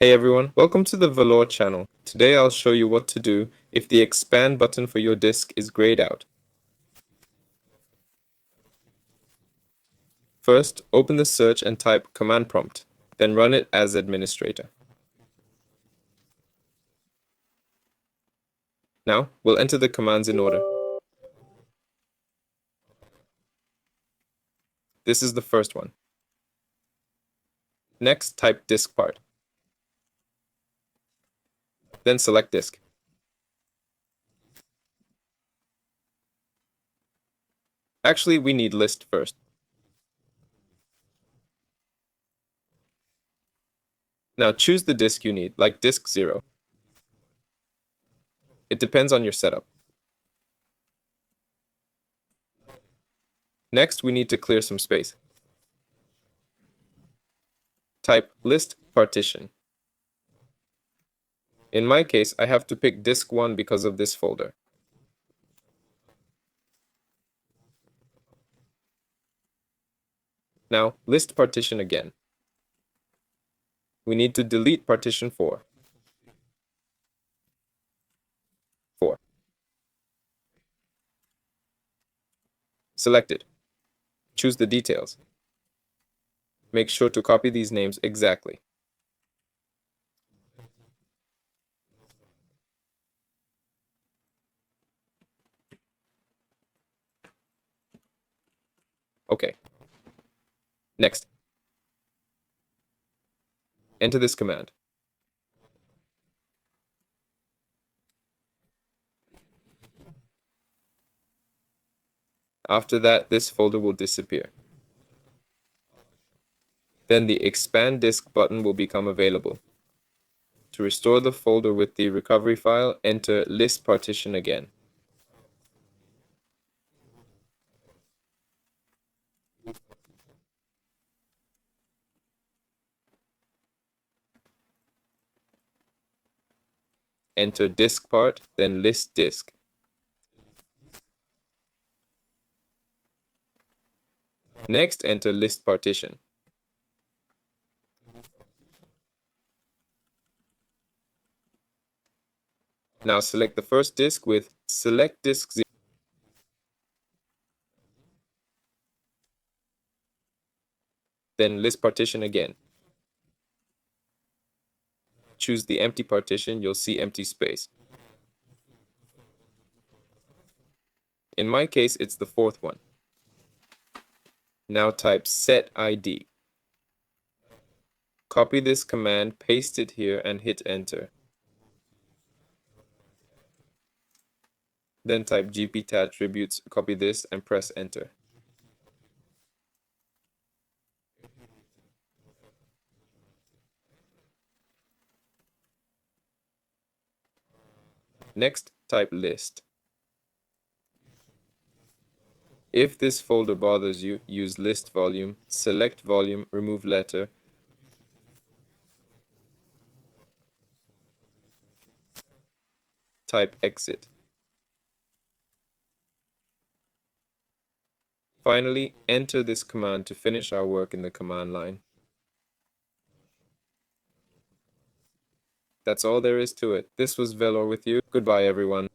Hey everyone, welcome to the Valor channel. Today I'll show you what to do if the expand button for your disk is grayed out. First, open the search and type command prompt, then run it as administrator. Now, we'll enter the commands in order. This is the first one. Next, type diskpart. Then select disk. Actually, we need list first. Now choose the disk you need, like disk 0. It depends on your setup. Next, we need to clear some space. Type list partition. In my case, I have to pick disk 1 because of this folder. Now, list partition again. We need to delete partition 4. Select it. Choose the details. Make sure to copy these names exactly. Okay. Next. Enter this command. After that, this folder will disappear. Then the expand disk button will become available. To restore the folder with the recovery file, enter list partition again. Enter diskpart, then list disk. Next, enter list partition. Now select the first disk with select disk 0. Then list partition again. Choose the empty partition, you'll see empty space. In my case, it's the fourth one. Now type set ID. Copy this command, paste it here, and hit enter. Then type gpt attributes, copy this, and press enter. Next, type list. If this folder bothers you, use list volume, select volume, remove letter. Type exit. Finally, enter this command to finish our work in the command line. That's all there is to it. This was Velor with you. Goodbye, everyone.